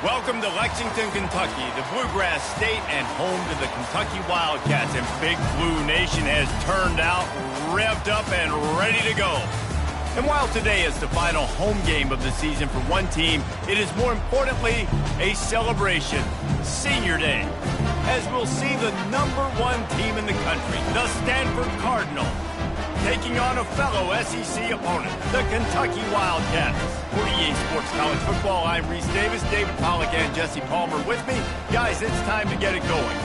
Welcome to Lexington, Kentucky, the Bluegrass State and home to the Kentucky Wildcats. And Big Blue Nation has turned out, revved up, and ready to go. And while today is the final home game of the season for one team, it is more importantly a celebration, Senior Day, as we'll see the #1 team in the country, the Stanford Cardinals, taking on a fellow SEC opponent, the Kentucky Wildcats. For EA Sports College Football, I'm Reese Davis, David Pollack, and Jesse Palmer with me. Guys, it's time to get it going.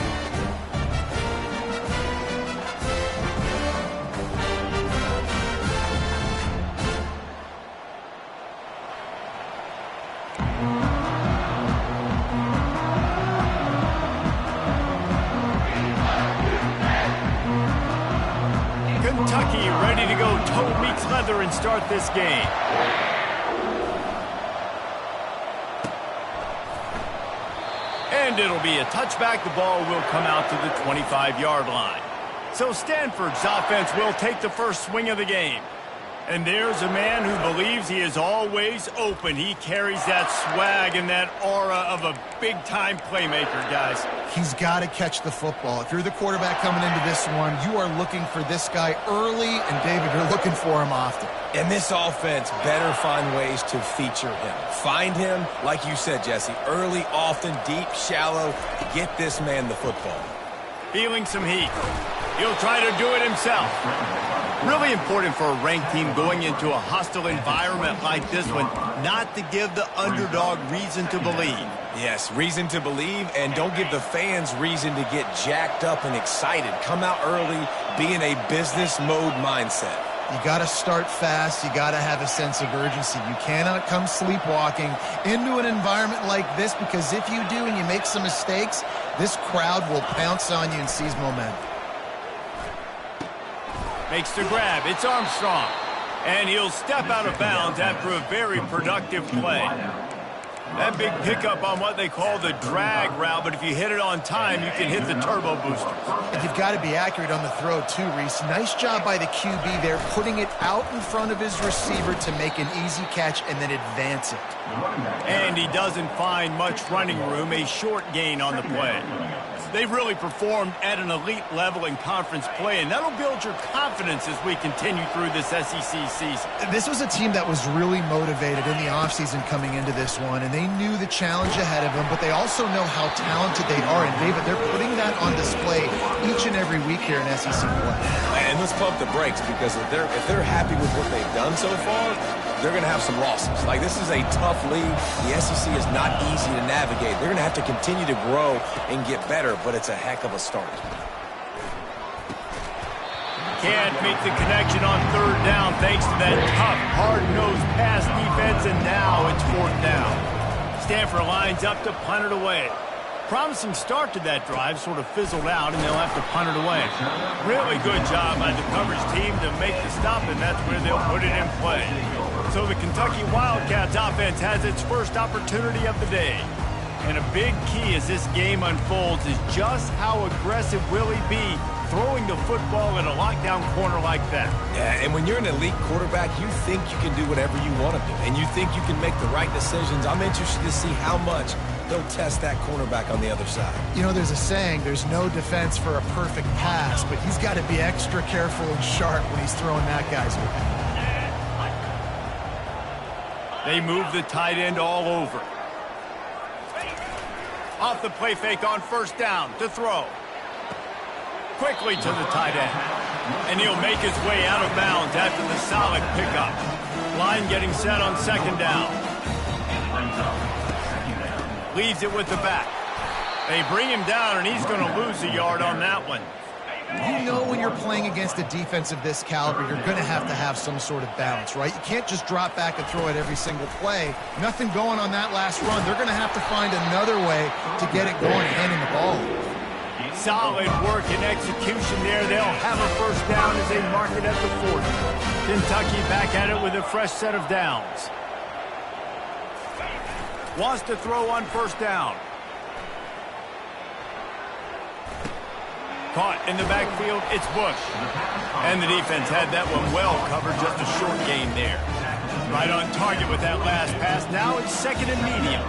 Kentucky ready to go toe meets leather and start this game. And it'll be a touchback. The ball will come out to the 25-yard line. So Stanford's offense will take the first swing of the game. And there's a man who believes he is always open. He carries that swag and that aura of a big-time playmaker, guys. He's got to catch the football. If you're the quarterback coming into this one, you are looking for this guy early, and David, you're looking for him often. And this offense better find ways to feature him. Find him, like you said, Jesse, early, often, deep, shallow. Get this man the football. Feeling some heat. He'll try to do it himself. Really important for a ranked team going into a hostile environment like this one, not to give the underdog reason to believe. Yes, reason to believe, and don't give the fans reason to get jacked up and excited. Come out early, be in a business mode mindset. You got to start fast. You got to have a sense of urgency. You cannot come sleepwalking into an environment like this, because if you do and you make some mistakes, this crowd will pounce on you and seize momentum. Makes the grab. It's Armstrong. And he'll step out of bounds after a very productive play. That big pickup on what they call the drag route, but if you hit it on time, you can hit the turbo boosters. And you've got to be accurate on the throw too, Reese. Nice job by the QB there, putting it out in front of his receiver to make an easy catch and then advance it. And he doesn't find much running room, a short gain on the play. They've really performed at an elite level in conference play, and that'll build your confidence as we continue through this SEC season. This was a team that was really motivated in the offseason coming into this one, and they knew the challenge ahead of them, but they also know how talented they are. And, David, they're putting that on display each and every week here in SEC play. And let's pump the brakes, because if they're happy with what they've done so far, they're going to have some losses. Like, this is a tough league. The SEC is not easy to navigate. They're going to have to continue to grow and get better, but it's a heck of a start. Can't make the connection on third down thanks to that tough, hard-nosed pass defense, and now it's fourth down. Stanford lines up to punt it away. Promising start to that drive, sort of fizzled out, and they'll have to punt it away. Really good job by the coverage team to make the stop, and that's where they'll put it in play. So the Kentucky Wildcats offense has its first opportunity of the day. And a big key as this game unfolds is just how aggressive will he be throwing the football in a lockdown corner like that. Yeah, and when you're an elite quarterback, you think you can do whatever you want to do, and you think you can make the right decisions. I'm interested to see how much they'll test that cornerback on the other side. You know, there's a saying, there's no defense for a perfect pass, but he's got to be extra careful and sharp when he's throwing that guy's way. They move the tight end all over. Off the play fake on first down to throw. Quickly to the tight end. And he'll make his way out of bounds after the solid pickup. Line getting set on second down. Leaves it with the back. They bring him down, and he's going to lose a yard on that one. You know when you're playing against a defense of this caliber, you're going to have some sort of balance, right? You can't just drop back and throw it every single play. Nothing going on that last run. They're going to have to find another way to get it going, handing the ball. Solid work and execution there. They'll have a first down as they mark it at the 40. Kentucky back at it with a fresh set of downs. Wants to throw on first down. Caught in the backfield, it's Bush. And the defense had that one well covered, just a short gain there. Right on target with that last pass. Now it's second and medium.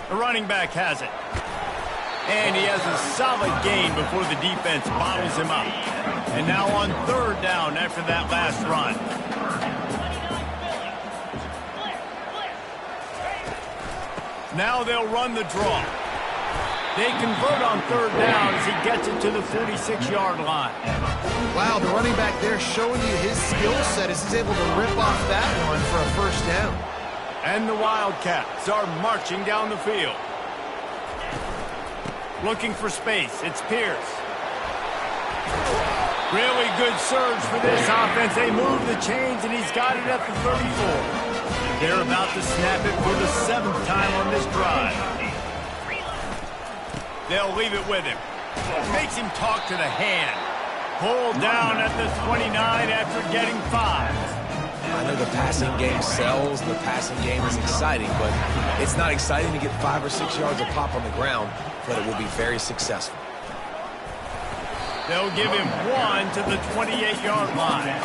The running back has it. And he has a solid gain before the defense bottles him up. And now on third down after that last run. Now they'll run the draw. They convert on third down as he gets it to the 46-yard line. Wow, the running back there showing you his skill set as he's able to rip off that one for a first down. And the Wildcats are marching down the field. Looking for space. It's Pierce. Really good surge for this offense. They move the chains, and he's got it at the 34. They're about to snap it for the 7th time on this drive. They'll leave it with him. Makes him talk to the hand. Pulled down at the 29 after getting 5. I know the passing game sells, the passing game is exciting, but it's not exciting to get 5 or 6 yards of pop on the ground, but it will be very successful. They'll give him 1 to the 28-yard line.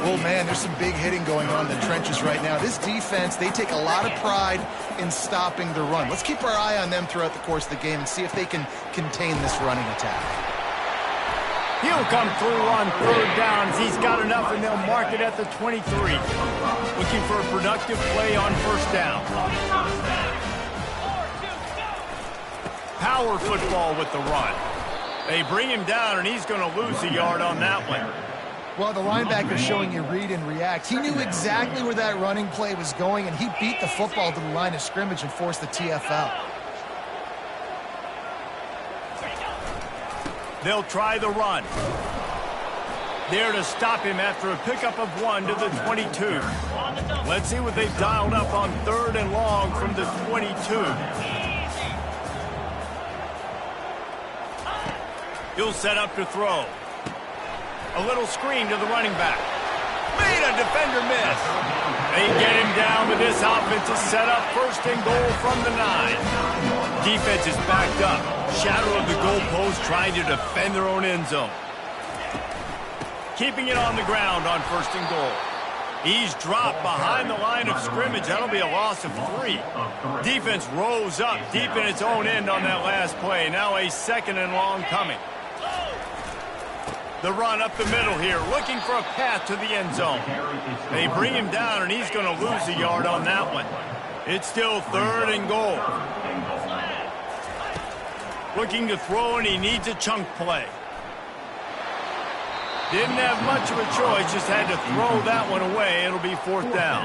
Well, man, there's some big hitting going on in the trenches right now. This defense, they take a lot of pride in stopping the run. Let's keep our eye on them throughout the course of the game and see if they can contain this running attack. He'll come through on third downs. He's got enough, and they'll mark it at the 23. Looking for a productive play on first down. Power football with the run. They bring him down, and he's going to lose a yard on that one. Well, the linebacker showing you read and react. He knew exactly where that running play was going, and he beat the football to the line of scrimmage and forced the TFL. They'll try the run. There to stop him after a pickup of 1 to the 22. Let's see what they've dialed up on third and long from the 22. He'll set up to throw. A little screen to the running back. Made a defender miss. They get him down, but this offense is set up first and goal from the 9. Defense is backed up. Shadow of the goalpost trying to defend their own end zone. Keeping it on the ground on first and goal. He's dropped behind the line of scrimmage. That'll be a loss of 3. Defense rose up deep in its own end on that last play. Now a second and long coming. The run up the middle here, looking for a path to the end zone. They bring him down, and he's going to lose a yard on that one. It's still third and goal. Looking to throw, and he needs a chunk play. Didn't have much of a choice, just had to throw that one away. It'll be fourth down.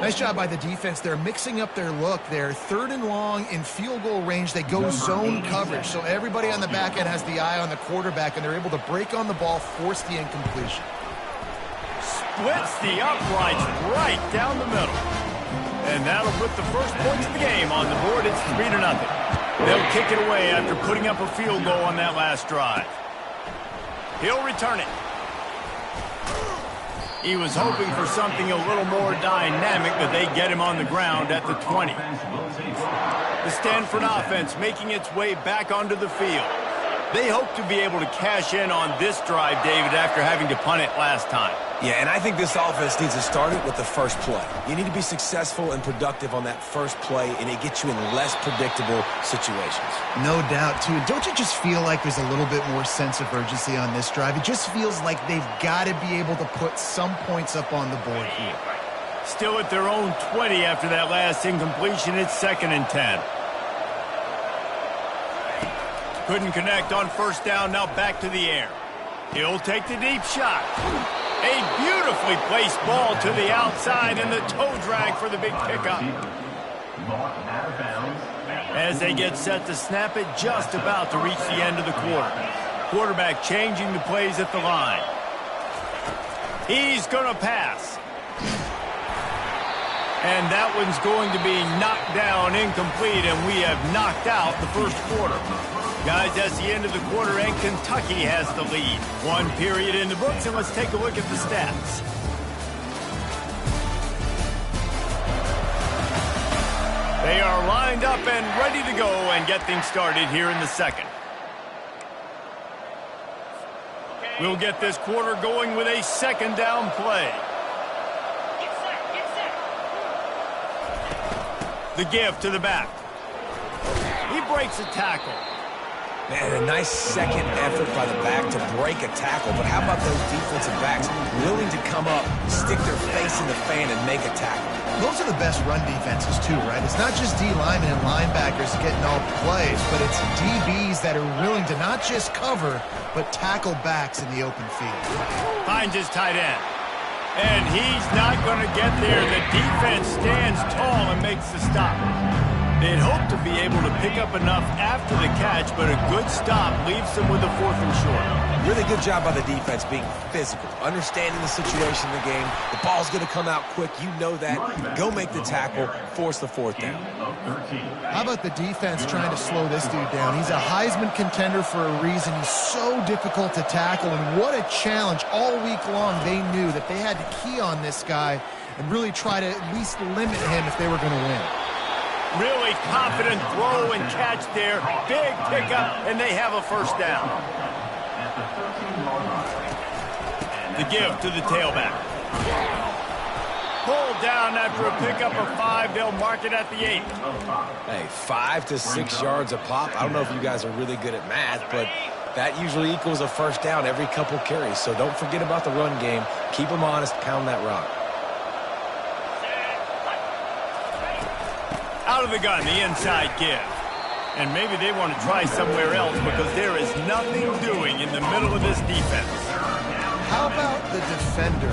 Nice job by the defense. They're mixing up their look. They're third and long in field goal range. They go zone coverage, so everybody on the back end has the eye on the quarterback, and they're able to break on the ball, force the incompletion. Splits the uprights right down the middle. And that'll put the first points of the game on the board. It's 3-0. They'll kick it away after putting up a field goal on that last drive. He'll return it. He was hoping for something a little more dynamic, but they get him on the ground at the 20. The Stanford offense making its way back onto the field. They hope to be able to cash in on this drive, David, after having to punt it last time. Yeah, and I think this offense needs to start it with the first play. You need to be successful and productive on that first play, and it gets you in less predictable situations. No doubt, too. Don't you just feel like there's a little bit more sense of urgency on this drive? It just feels like they've got to be able to put some points up on the board here. Still at their own 20 after that last incompletion. It's 2nd and 10. Couldn't connect on first down. Now back to the air. He'll take the deep shot. A beautifully placed ball to the outside, and the toe drag for the big pickup. As they get set to snap it, just about to reach the end of the quarter. Quarterback changing the plays at the line. He's going to pass. And that one's going to be knocked down incomplete, and we have knocked out the first quarter. Guys, that's the end of the quarter, and Kentucky has the lead. 1 period in the books, and let's take a look at the stats. They are lined up and ready to go and get things started here in the second. We'll get this quarter going with a second down play. The give to the back. He breaks a tackle. Man, a nice second effort by the back to break a tackle. But how about those defensive backs willing to come up, stick their face in the fan, and make a tackle? Those are the best run defenses, too, right? It's not just D linemen and linebackers getting all the plays, but it's DBs that are willing to not just cover, but tackle backs in the open field. Finds his tight end. And he's not going to get there. The defense stands tall and makes the stop. They'd hope to be able to pick up enough after the catch, but a good stop leaves them with a 4th and short. Really good job by the defense being physical, understanding the situation in the game. The ball's going to come out quick. You know that. Go make the tackle, force the 4th down. How about the defense trying to slow this dude down? He's a Heisman contender for a reason. He's so difficult to tackle, and what a challenge. All week long, they knew that they had to key on this guy and really try to at least limit him if they were going to win. Really confident throw and catch there. Big pickup, and they have a 1st down. The give to the tailback. Pulled down after a pickup of 5. They'll mark it at the 8. Hey, 5 to 6 yards a pop. I don't know if you guys are really good at math, but that usually equals a 1st down every couple carries. So don't forget about the run game. Keep them honest. Pound that rock. Out of the gun, the inside give. And maybe they want to try somewhere else because there is nothing doing in the middle of this defense. How about the defender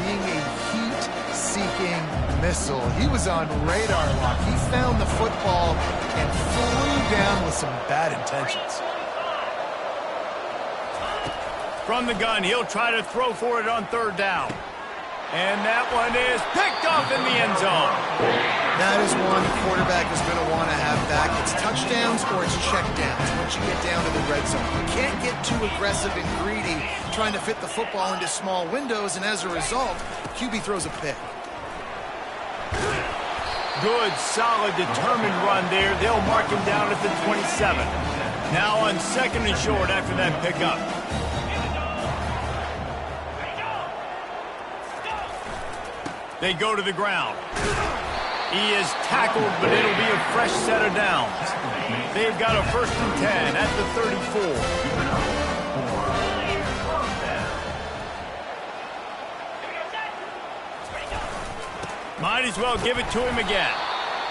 being a heat-seeking missile? He was on radar lock. He found the football and flew down with some bad intentions. From the gun, he'll try to throw for it on 3rd down. And that one is picked off in the end zone. That is one the quarterback is going to want to have back. It's touchdowns or it's checkdowns once you get down to the red zone. You can't get too aggressive and greedy trying to fit the football into small windows, and as a result, QB throws a pick. Good, solid, determined run there. They'll mark him down at the 27. Now on 2nd and short after that pickup. They go to the ground. He is tackled, but it'll be a fresh set of downs. They've got a 1st and 10 at the 34. Might as well give it to him again.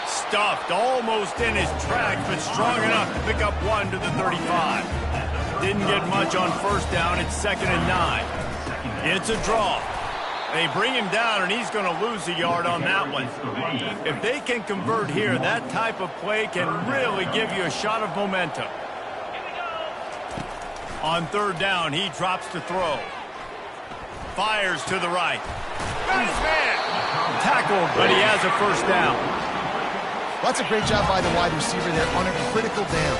Stuffed almost in his tracks, but strong enough to pick up 1 to the 35. Didn't get much on 1st down. It's 2nd and 9. It's a draw. They bring him down, and he's going to lose a yard on that one. If they can convert here, that type of play can really give you a shot of momentum. On 3rd down, he drops to throw. Fires to the right. Got his man. Tackled, but he has a 1st down. Well, that's a great job by the wide receiver there on a critical down.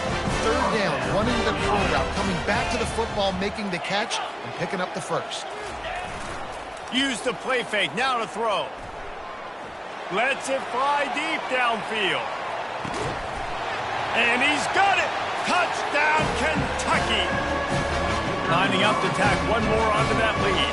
3rd down, running the curl route, coming back to the football, making the catch, and picking up the 1st. Use the play fake, now to throw. Lets it fly deep downfield. And he's got it! Touchdown, Kentucky! Lining up to tack one more onto that lead.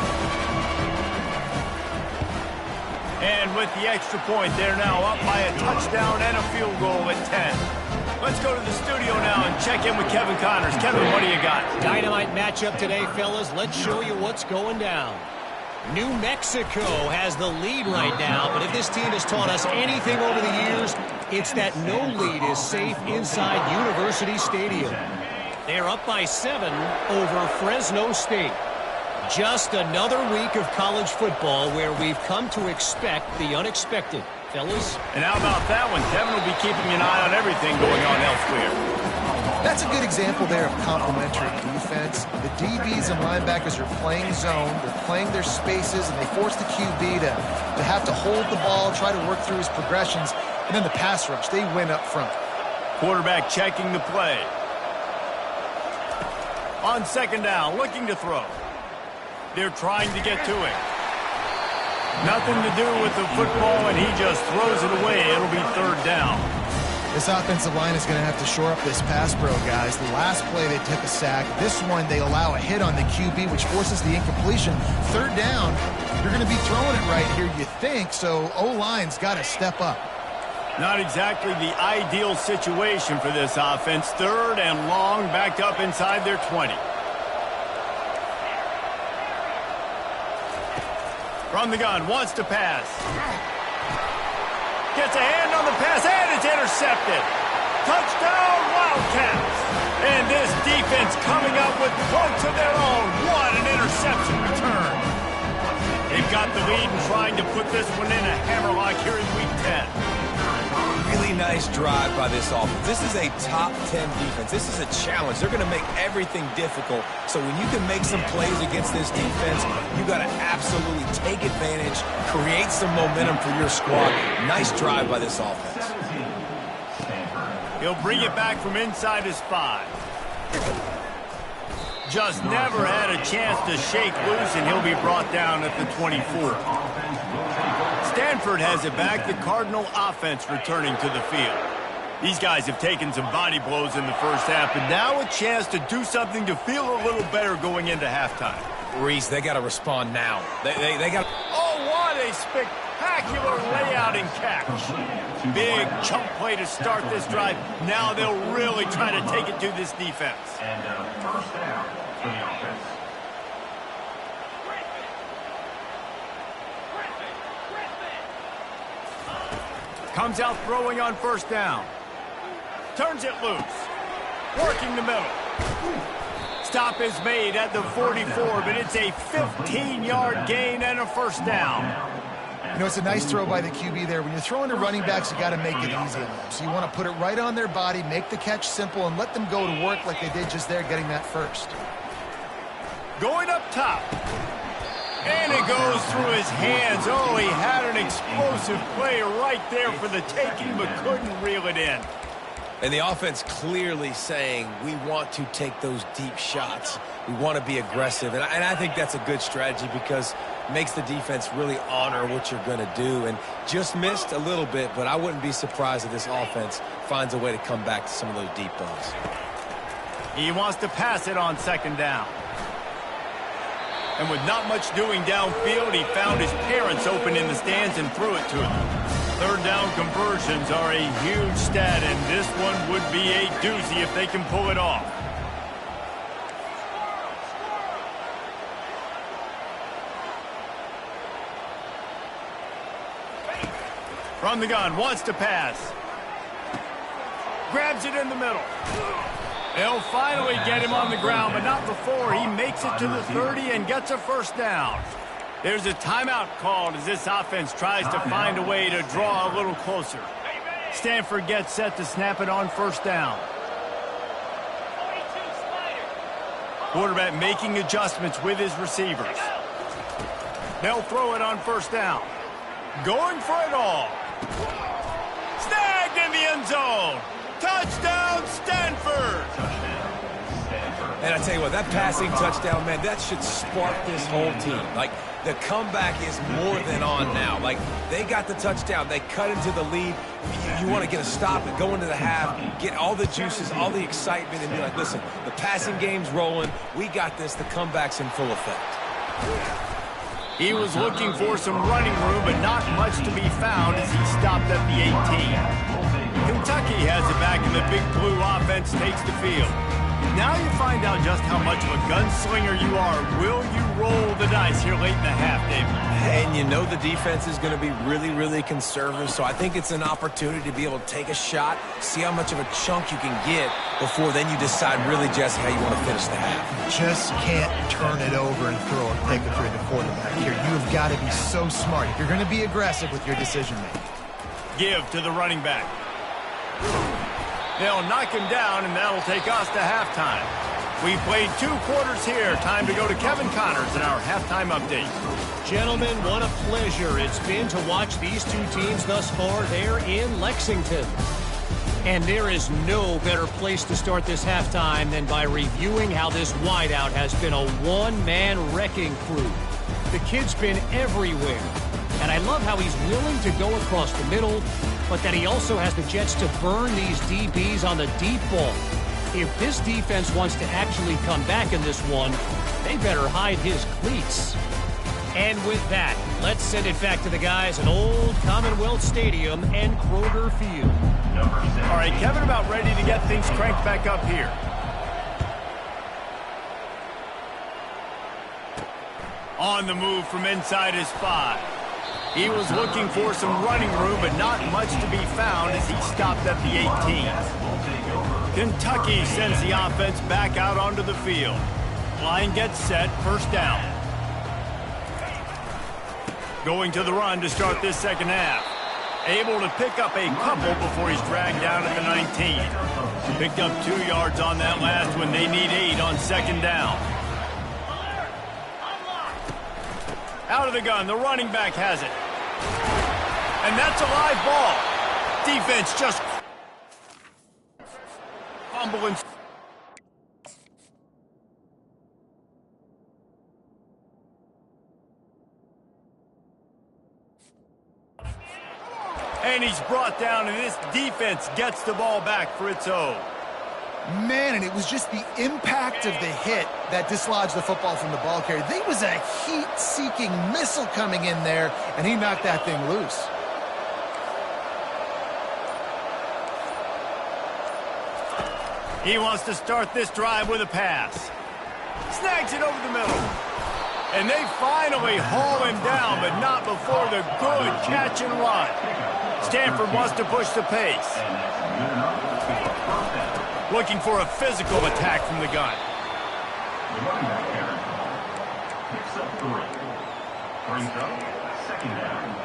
And with the extra point, they're now up by a touchdown and a field goal at 10. Let's go to the studio now and check in with Kevin Connors. Kevin, what do you got? Dynamite matchup today, fellas. Let's show you what's going down. New Mexico has the lead right now, but if this team has taught us anything over the years, it's that no lead is safe inside University Stadium. They're up by 7 over Fresno State. Just another week of college football where we've come to expect the unexpected. Fellas? And how about that one? Kevin will be keeping an eye on everything going on elsewhere. That's a good example there of complementary defense. The DBs and linebackers are playing zone, they're playing their spaces, and they force the QB to have to hold the ball, try to work through his progressions, and then the pass rush, they win up front. Quarterback checking the play. On 2nd down, looking to throw. They're trying to get to him. Nothing to do with the football, and he just throws it away. It'll be 3rd down. This offensive line is going to have to shore up this pass pro, guys. The last play they took a sack. This one they allow a hit on the QB, which forces the incompletion. 3rd down, you're going to be throwing it right here, you think, so O-line's got to step up. Not exactly the ideal situation for this offense. 3rd and long, backed up inside their 20. From the gun, wants to pass. Gets a hand on the pass, and it's intercepted. Touchdown, Wildcats. And this defense coming up with points of their own. What an interception return. They've got the lead and trying to put this one in a hammerlock here in Week 10. Really nice drive by this offense. This is a top 10 defense. This is a challenge. They're going to make everything difficult. So when you can make some plays against this defense, you got to absolutely take advantage, create some momentum for your squad. Nice drive by this offense. He'll bring it back from inside his 5. Just never had a chance to shake loose, and he'll be brought down at the 24. Stanford has it back, the Cardinal offense returning to the field. These guys have taken some body blows in the first half, but now a chance to do something to feel a little better going into halftime. Reese, they got to respond now. They got. Oh, what a spectacular layout and catch. Big chunk play to start this drive. Now they'll really try to take it to this defense. And first down for the offense. Comes out throwing on first down. Turns it loose. Working the middle. Stop is made at the 44, but it's a 15-yard gain and a first down. You know, it's a nice throw by the QB there. When you're throwing to running backs, you got to make it easy on them. So you want to put it right on their body, make the catch simple, and let them go to work like they did just there, getting that first. Going up top. And it goes through his hands. Oh, he had an explosive play right there for the taking, but couldn't reel it in. And the offense clearly saying, we want to take those deep shots. We want to be aggressive. And I think that's a good strategy because it makes the defense really honor what you're going to do. And just missed a little bit, but I wouldn't be surprised if this offense finds a way to come back to some of those deep balls. He wants to pass it on second down. And with not much doing downfield, he found his parents open in the stands and threw it to them. Third down conversions are a huge stat, and this one would be a doozy if they can pull it off. From the gun, wants to pass. Grabs it in the middle. They'll finally get him on the ground, but not before he makes it to the 30 and gets a first down. There's a timeout called as this offense tries to find a way to draw a little closer. Stanford gets set to snap it on first down. Quarterback making adjustments with his receivers. They'll throw it on first down. Going for it all. Snagged in the end zone. Touchdown, Stanford! And I tell you what, that passing touchdown, man, that should spark this whole team. Like, the comeback is more than on now. Like, they got the touchdown. They cut into the lead. You want to get a stop and go into the half, get all the juices, all the excitement, and be like, listen, the passing game's rolling. We got this. The comeback's in full effect. He was looking for some running room, but not much to be found as he stopped at the 18. Kentucky has it back, and the Big Blue offense takes the field. Now you find out just how much of a gunslinger you are. Will you roll the dice here late in the half, David? And you know the defense is going to be really, really conservative, so I think it's an opportunity to be able to take a shot, see how much of a chunk you can get before then you decide really just how you want to finish the half. Just can't turn it over and throw a pick if you're the quarterback here. You've got to be so smart if you're going to be aggressive with your decision-making. Give to the running back. They'll knock him down, and that'll take us to halftime. We played 2 quarters here. Time to go to Kevin Connors in our halftime update. Gentlemen, what a pleasure it's been to watch these two teams thus far there in Lexington. And there is no better place to start this halftime than by reviewing how this wideout has been a one-man wrecking crew. The kid's been everywhere. And I love how he's willing to go across the middle, but that he also has the jets to burn these DBs on the deep ball. If this defense wants to actually come back in this one, they better hide his cleats. And And with that, let's send it back to the guys at Old Commonwealth Stadium and Kroger Field. All right, Kevin about ready to get things cranked back up here. On the move from inside his 5. He was looking for some running room, but not much to be found as he stopped at the 18. Kentucky sends the offense back out onto the field. Line gets set, first down. Going to the run to start this second half. Able to pick up a couple before he's dragged down at the 19. Picked up 2 yards on that last one. They need 8 on second down. Out of the gun, the running back has it. And that's a live ball. Defense just fumbling. And he's brought down, and this defense gets the ball back for its own. Man, and it was just the impact of the hit that dislodged the football from the ball carrier. There was a heat-seeking missile coming in there, and he knocked that thing loose. He wants to start this drive with a pass. Snags it over the middle. And they finally haul him down, but not before the good catch and run. Stanford wants to push the pace. Looking for a physical attack from the gun. The running back carry picks up 3. Brings up second down.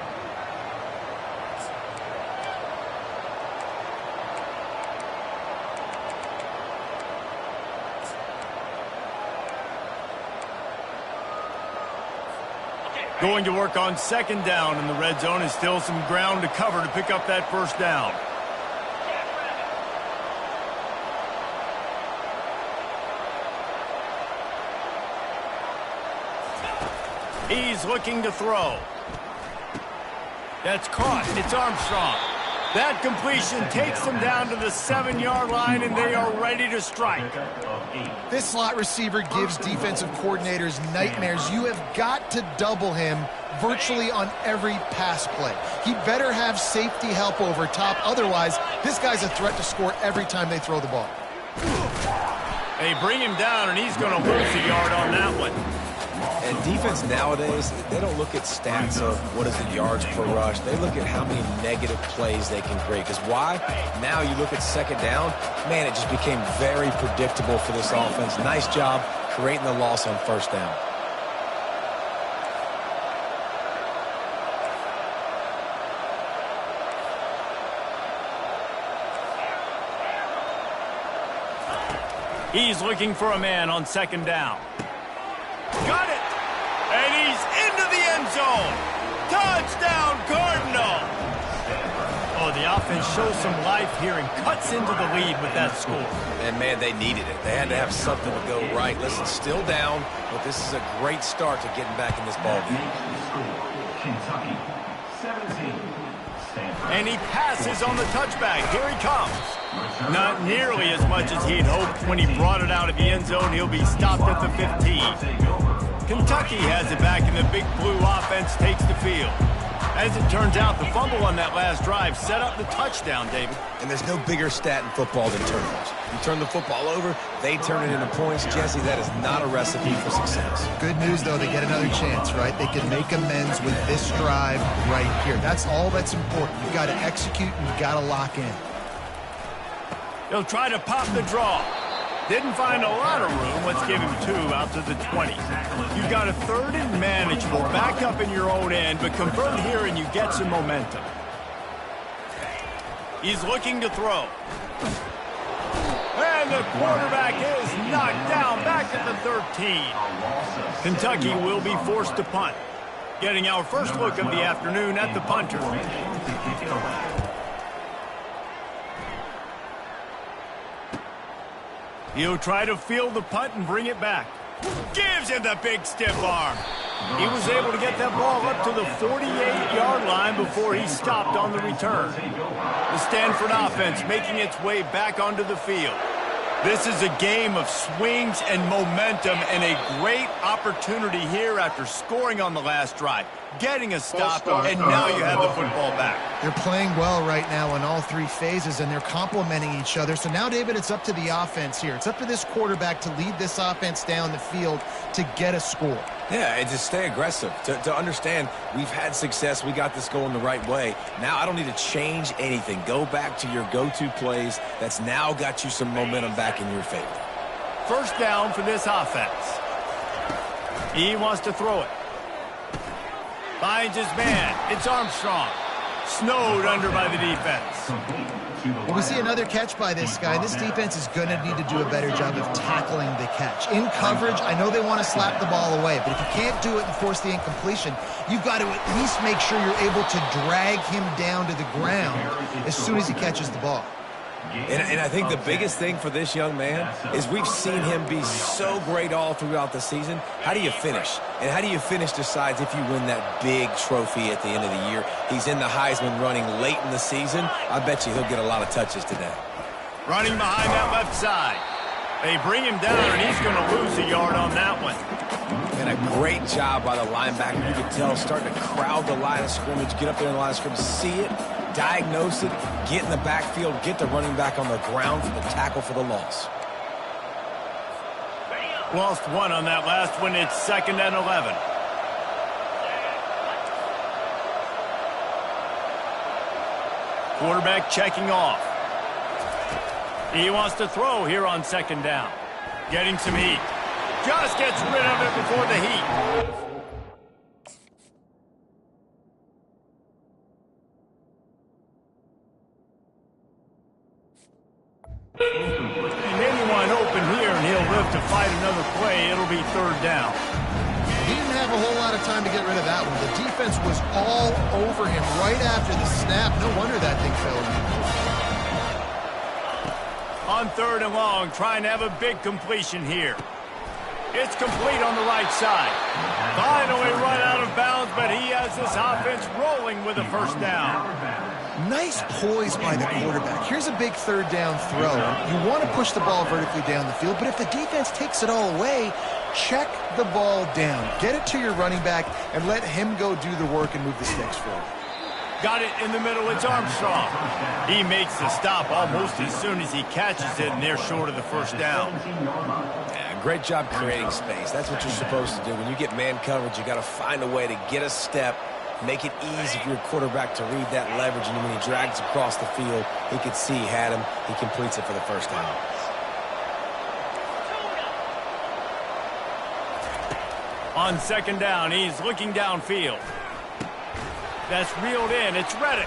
Going to work on second down in the red zone, and still some ground to cover to pick up that first down. He's looking to throw. That's caught. It's Armstrong. That completion takes them down to the 7-yard line, and they are ready to strike. This slot receiver gives defensive coordinators nightmares. You have got to double him virtually on every pass play. He better have safety help over top. Otherwise, this guy's a threat to score every time they throw the ball. They bring him down, and he's going to lose a yard on that one. And defense nowadays, they don't look at stats of what is the yards per rush. They look at how many negative plays they can create. Because why? Now you look at second down, man, it just became very predictable for this offense. Nice job creating the loss on first down. He's looking for a man on second down. Got it! And he's into the end zone! Touchdown, Cardinal! Oh, the offense shows some life here and cuts into the lead with that score. And, man, they needed it. They had to have something to go right. Listen, still down, but this is a great start to getting back in this ballgame. Kentucky 17. Stanford. And he passes on the touchback. Here he comes. Not nearly as much as he'd hoped when he brought it out of the end zone. He'll be stopped at the 15. Kentucky has it back, and the Big Blue offense takes the field. As it turns out, the fumble on that last drive set up the touchdown, David. And there's no bigger stat in football than turnovers. You turn the football over, they turn it into points. Jesse, that is not a recipe for success. Good news, though, they get another chance, right? They can make amends with this drive right here. That's all that's important. You've got to execute, and you've got to lock in. He'll try to pop the draw. Didn't find a lot of room. Let's give him 2 out to the 20. You've got a 3rd and manageable. Back up in your own end, but convert here and you get some momentum. He's looking to throw. And the quarterback is knocked down back at the 13. Kentucky will be forced to punt. Getting our first look of the afternoon at the punter. He'll try to field the punt and bring it back. Gives him the big stiff arm. He was able to get that ball up to the 48-yard line before he stopped on the return. The Stanford offense making its way back onto the field. This is a game of swings and momentum and a great opportunity here after scoring on the last drive, getting a stop, and now you have the football back. They're playing well right now in all three phases, and they're complementing each other. So now, David, it's up to the offense here. It's up to this quarterback to lead this offense down the field to get a score. Yeah, and to stay aggressive, to understand we've had success, we got this going the right way. Now I don't need to change anything. Go back to your go-to plays. That's now got you some momentum back in your favor. First down for this offense. He wants to throw it. Finds his man. It's Armstrong. Snowed under by the defense. Well, we see another catch by this guy. This defense is going to need to do a better job of tackling the catch. In coverage, I know they want to slap the ball away, but if you can't do it and force the incompletion, you've got to at least make sure you're able to drag him down to the ground as soon as he catches the ball. And I think the biggest thing for this young man is we've seen him be so great all throughout the season. How do you finish? And how do you finish decides if you win that big trophy at the end of the year. He's in the Heisman running late in the season. I bet you he'll get a lot of touches today. Running behind that left side. They bring him down, and he's going to lose a yard on that one. And a great job by the linebacker. You can tell starting to crowd the line of scrimmage, get up there in the line of scrimmage, see it, diagnose it, get in the backfield, get the running back on the ground for the tackle for the loss. Lost one on that last one. It's 2nd and 11. Quarterback checking off. He wants to throw here on 2nd down. Getting some heat. Just gets rid of it before the heat. And anyone open here, and he'll live to fight another play. It'll be 3rd down. He didn't have a whole lot of time to get rid of that one. The defense was all over him right after the snap. No wonder that thing fell. On 3rd and long, trying to have a big completion here. It's complete on the right side. Finally run out of bounds, but he has this offense rolling with a 1st down. Nice poise by the quarterback. Here's a big 3rd down throw. You want to push the ball vertically down the field, but if the defense takes it all away, check the ball down. Get it to your running back and let him go do the work and move the sticks forward. Got it in the middle. It's Armstrong. He makes the stop almost as soon as he catches it, and they're short of the 1st down. Yeah, great job creating space. That's what you're supposed to do. When you get man coverage, you got to find a way to get a step, make it easy for your quarterback to read that leverage, and when he drags across the field, he could see he had him. He completes it for the 1st down. On 2nd down, he's looking downfield. That's reeled in. It's Reddick.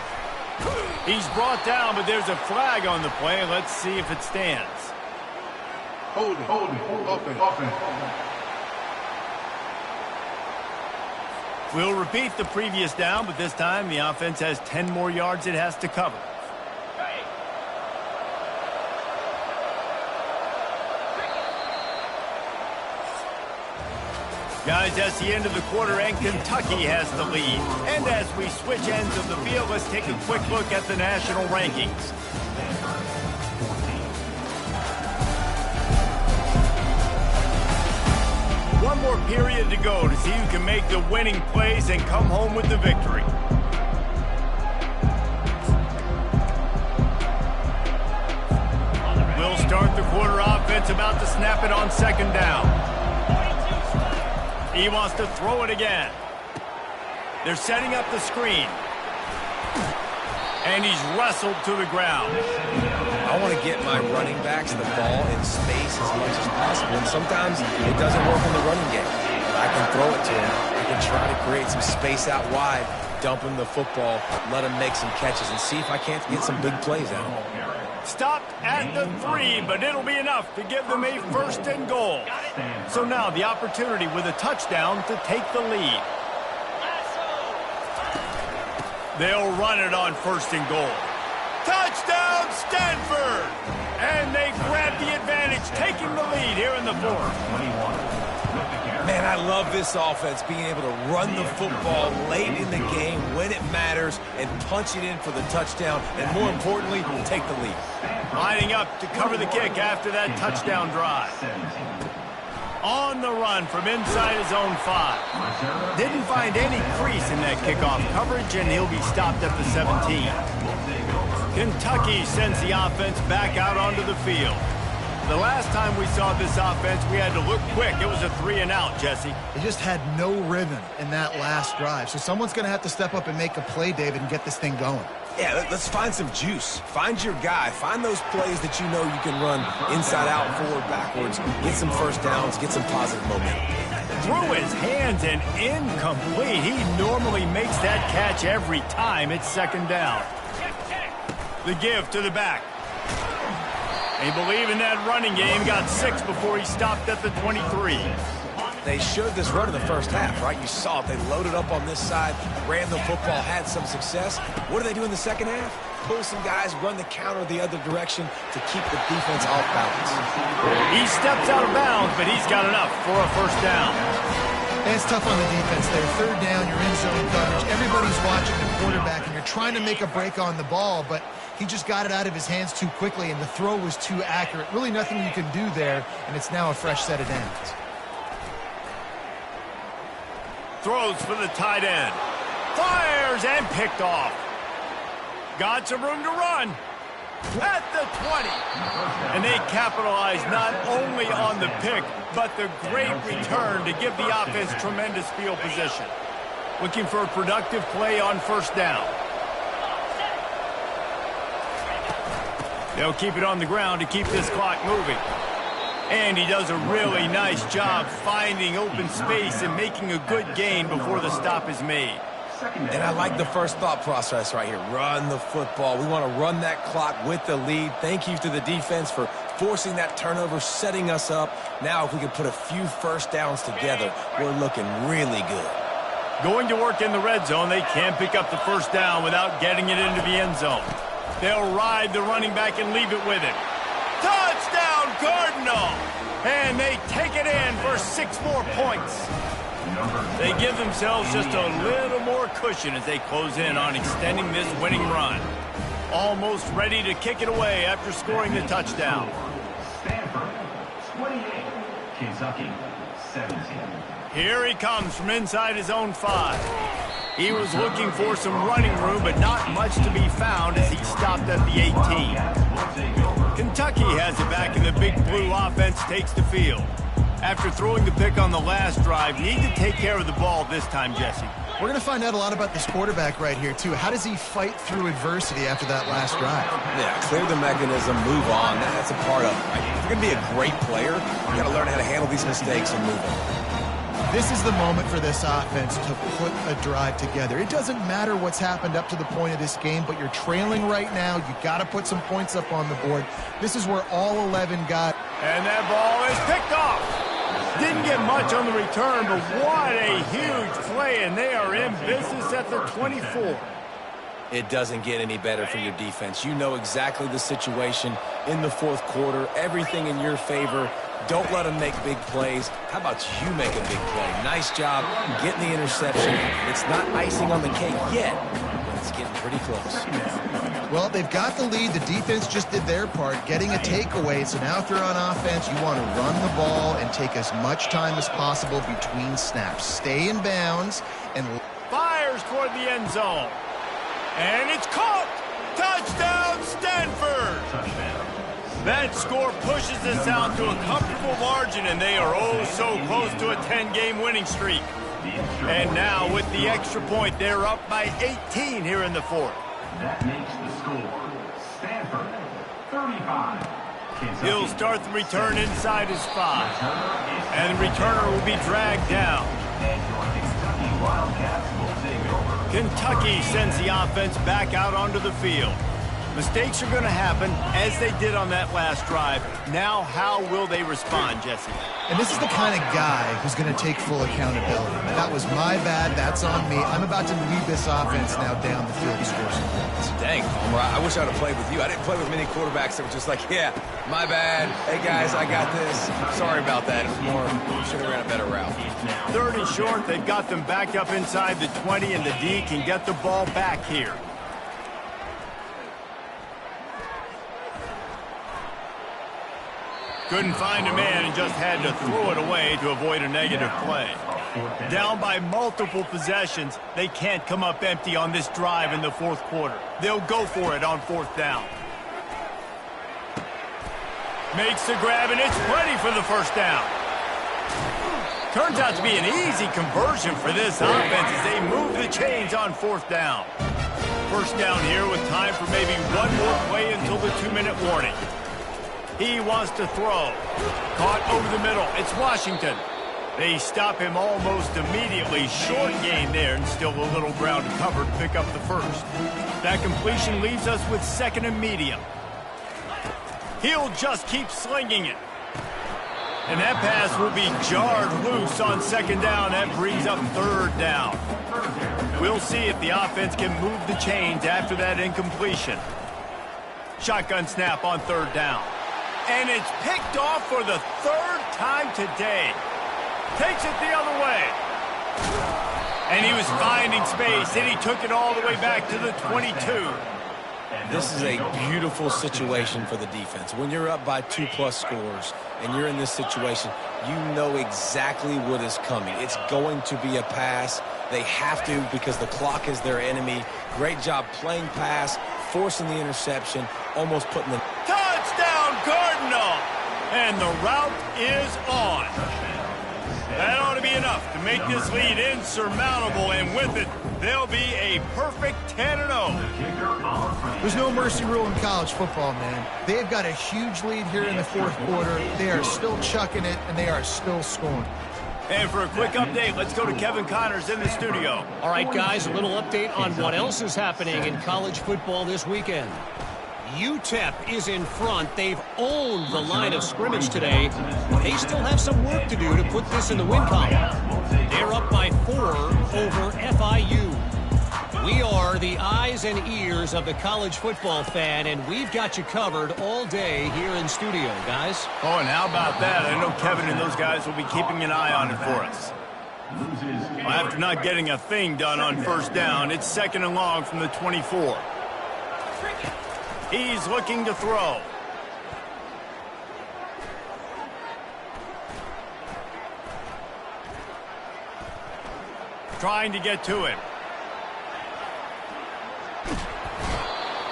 He's brought down, but there's a flag on the play. Let's see if it stands. Hold it. Offense. We'll repeat the previous down, but this time the offense has 10 more yards it has to cover. Guys, that's the end of the quarter, and Kentucky has the lead. And as we switch ends of the field, let's take a quick look at the national rankings. One more period to go to see who can make the winning plays and come home with the victory. We'll start the quarter offense, about to snap it on 2nd down. He wants to throw it again. They're setting up the screen. And he's wrestled to the ground. I want to get my running backs the ball in space as much as possible. And sometimes it doesn't work in the running game. But I can throw it to him. I can try to create some space out wide, dump him the football, let him make some catches, and see if I can't get some big plays out of him. Stopped at the 3, but it'll be enough to give them a 1st and goal. So now the opportunity with a touchdown to take the lead. They'll run it on 1st and goal. Touchdown, Stanford! And they grab the advantage, taking the lead here in the 4th. Man, I love this offense, being able to run the football late in the game when it matters and punch it in for the touchdown, and more importantly, take the lead. Lining up to cover the kick after that touchdown drive. On the run from inside his own 5. Didn't find any crease in that kickoff coverage, and he'll be stopped at the 17. Kentucky sends the offense back out onto the field. The last time we saw this offense, we had to look quick. It was a 3-and-out, Jesse. They just had no rhythm in that last drive. So someone's going to have to step up and make a play, David, and get this thing going. Yeah, let's find some juice. Find your guy. Find those plays that you know you can run inside out, forward, backwards. Get some first downs. Get some positive momentum. Through his hands and incomplete. He normally makes that catch every time. It's 2nd down. The give to the back. They believe in that running game. Got 6 before he stopped at the 23. They showed this run in the first half, right? You saw it. They loaded up on this side, ran the football, had some success. What do they do in the second half? Pull some guys, run the counter the other direction to keep the defense off balance. He steps out of bounds, but he's got enough for a 1st down. And it's tough on the defense there. 3rd down, you're in zone coverage. Everybody's watching the quarterback, and you're trying to make a break on the ball, but he just got it out of his hands too quickly, and the throw was too accurate. Really nothing you can do there, and it's now a fresh set of downs. Throws for the tight end. Fires and picked off. Got some room to run. At the 20. And they capitalize not only on the pick, but the great return to give the offense tremendous field position. Looking for a productive play on 1st down. They'll keep it on the ground to keep this clock moving. And he does a really nice job finding open space and making a good gain before the stop is made. And I like the first thought process right here. Run the football. We want to run that clock with the lead. Thank you to the defense for forcing that turnover, setting us up. Now if we can put a few 1st downs together, we're looking really good. Going to work in the red zone, they can't pick up the 1st down without getting it into the end zone. They'll ride the running back and leave it with him. Touchdown, Cardinal! And they take it in for 6 more points. They give themselves just a little more cushion as they close in on extending this winning run. Almost ready to kick it away after scoring the touchdown. Stanford, 28. Kentucky, 17. Here he comes from inside his own 5. He was looking for some running room, but not much to be found as he stopped at the 18. Kentucky has it back, and the Big Blue offense takes the field. After throwing the pick on the last drive, need to take care of the ball this time, Jesse. We're going to find out a lot about this quarterback right here, too. How does he fight through adversity after that last drive? Yeah, clear the mechanism, move on. That's a part of it, right? If you're going to be a great player, you got to learn how to handle these mistakes and move on. This is the moment for this offense to put a drive together. It doesn't matter what's happened up to the point of this game, but you're trailing right now. You got to put some points up on the board. This is where all 11 got. And that ball is picked off. Didn't get much on the return, but what a huge play, and they are in business at the 24. It doesn't get any better for your defense. You know exactly the situation in the 4th quarter, everything in your favor. Don't let them make big plays. How about you make a big play? Nice job getting the interception. It's not icing on the cake yet, but it's getting pretty close. Well, they've got the lead. The defense just did their part, getting a takeaway. So now if you're on offense, you want to run the ball and take as much time as possible between snaps. Stay in bounds and fires toward the end zone. And it's caught. Touchdown, Stanford. Touchdown. That score pushes us out to a comfortable margin, and they are oh so close to a 10-game winning streak. And now with the extra point, they're up by 18 here in the 4th. That makes the score. Stanford, 35. Kentucky, He'll start the return inside his 5. And the returner will be dragged down. And your Kentucky Wildcats will take over. Kentucky sends the offense back out onto the field. Mistakes are going to happen, as they did on that last drive. Now, how will they respond, Jesse? And this is the kind of guy who's going to take full accountability. That was my bad. That's on me. I'm about to lead this offense now down the field to score some points. Dang, Homer, I wish I would have played with you. I didn't play with many quarterbacks that were just like, yeah, my bad. Hey, guys, I got this. Sorry about that. It's more, should have ran a better route. 3rd and short. They've got them back up inside the 20, and the D can get the ball back here. Couldn't find a man and just had to throw it away to avoid a negative play. Down by multiple possessions, they can't come up empty on this drive in the 4th quarter. They'll go for it on 4th down. Makes the grab, and it's ready for the 1st down. Turns out to be an easy conversion for this offense as they move the chains on 4th down. 1st down here with time for maybe one more play until the 2-minute warning. He wants to throw. Caught over the middle. It's Washington. They stop him almost immediately. Short gain there, and still a little ground to cover to pick up the 1st. That completion leaves us with 2nd and medium. He'll just keep slinging it. And that pass will be jarred loose on 2nd down. That brings up 3rd down. We'll see if the offense can move the chains after that incompletion. Shotgun snap on 3rd down. And it's picked off for the 3rd time today. Takes it the other way. And he was finding space, and he took it all the way back to the 22. This is a beautiful situation for the defense. When you're up by 2+ scores and you're in this situation, you know exactly what is coming. It's going to be a pass. They have to because the clock is their enemy. Great job playing pass, forcing the interception, almost putting the... Touchdown, Cardinal! And the route is on. That ought to be enough to make this lead insurmountable, and with it, they'll be a perfect 10-0. There's no mercy rule in college football, man. They've got a huge lead here in the 4th quarter. They are still chucking it, and they are still scoring. And for a quick update, let's go to Kevin Connors in the studio. All right, guys, a little update on what else is happening in college football this weekend. UTEP is in front. They've owned the line of scrimmage today. They still have some work to do to put this in the win column. They're up by 4 over FIU. We are the eyes and ears of the college football fan, and we've got you covered all day here in studio, guys. Oh, and how about that? I know Kevin and those guys will be keeping an eye on it for us. Well, after not getting a thing done on 1st down, it's 2nd and long from the 24. He's looking to throw. Trying to get to it.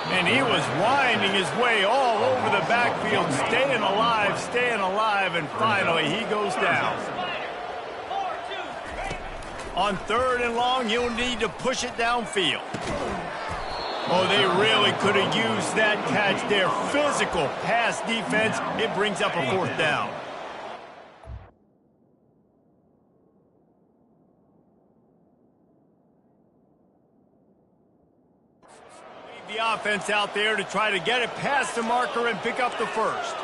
And he was winding his way all over the backfield, staying alive, and finally he goes down. On 3rd and long, he'll need to push it downfield. Oh, they really could have used that catch there. Physical pass defense. It brings up a 4th down. Leave the offense out there to try to get it past the marker and pick up the 1st.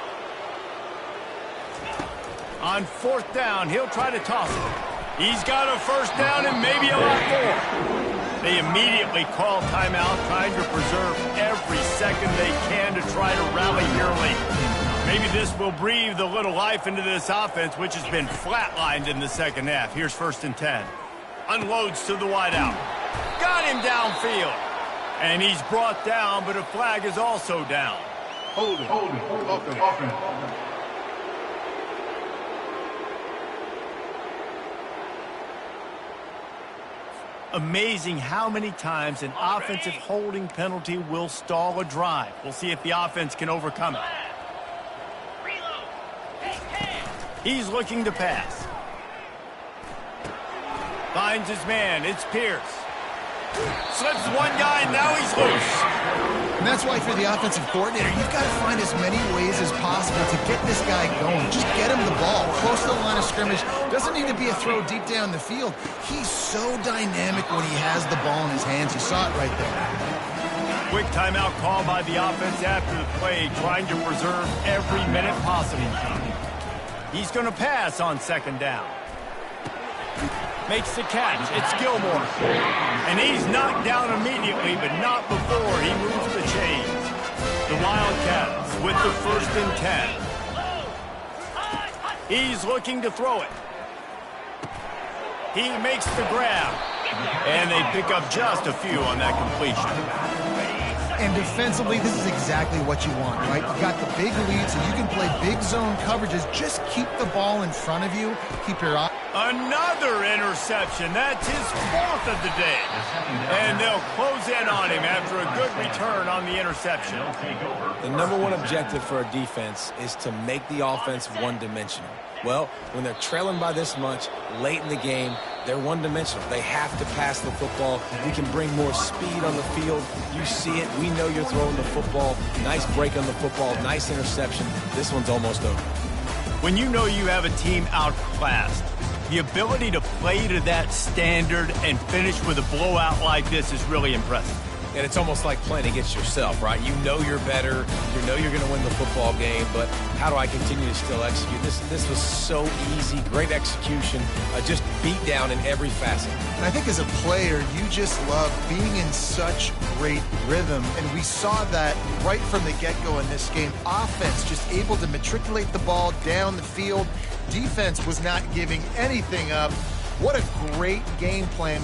On 4th down, he'll try to toss it. He's got a 1st down and maybe a lot more. They immediately call timeout, trying to preserve every second they can to try to rally here late. Maybe this will breathe a little life into this offense, which has been flatlined in the 2nd half. Here's 1st and 10. Unloads to the wideout. Got him downfield. And he's brought down, but a flag is also down. Hold it. Offense. Amazing how many times an offensive holding penalty will stall a drive. We'll see if the offense can overcome it. He's looking to pass. Finds his man. It's Pierce. Slips one guy, and now he's loose. And that's why for the offensive coordinator, you've got to find as many ways as possible to get this guy going. Just get him the ball close to the line of scrimmage. Doesn't need to be a throw deep down the field. He's so dynamic when he has the ball in his hands. You saw it right there. Quick timeout call by the offense after the play, trying to preserve every minute possible. He's going to pass on second down. Makes the catch. It's Gilmore. And he's knocked down immediately, but not before he moves the chains. The Wildcats with the 1st and 10. He's looking to throw it. He makes the grab. And they pick up just a few on that completion. And defensively, this is exactly what you want, right? You got the big lead, so you can play big zone coverages. Just keep the ball in front of you. Keep your eye. Another interception. That's his 4th of the day. And they'll close in on him after a good return on the interception. The number one objective for a defense is to make the offense one-dimensional. Well, when they're trailing by this much late in the game, they're one-dimensional. They have to pass the football. We can bring more speed on the field. You see it. We know you're throwing the football. Nice break on the football. Nice interception. This one's almost over. When you know you have a team outclassed, the ability to play to that standard and finish with a blowout like this is really impressive. And it's almost like playing against yourself, right? You know you're better. You know you're going to win the football game, but how do I continue to still execute? This was so easy. Great execution. Just beat down in every facet. And I think as a player, you just love being in such great rhythm. And we saw that right from the get-go in this game. Offense just able to matriculate the ball down the field. Defense was not giving anything up. What a great game plan.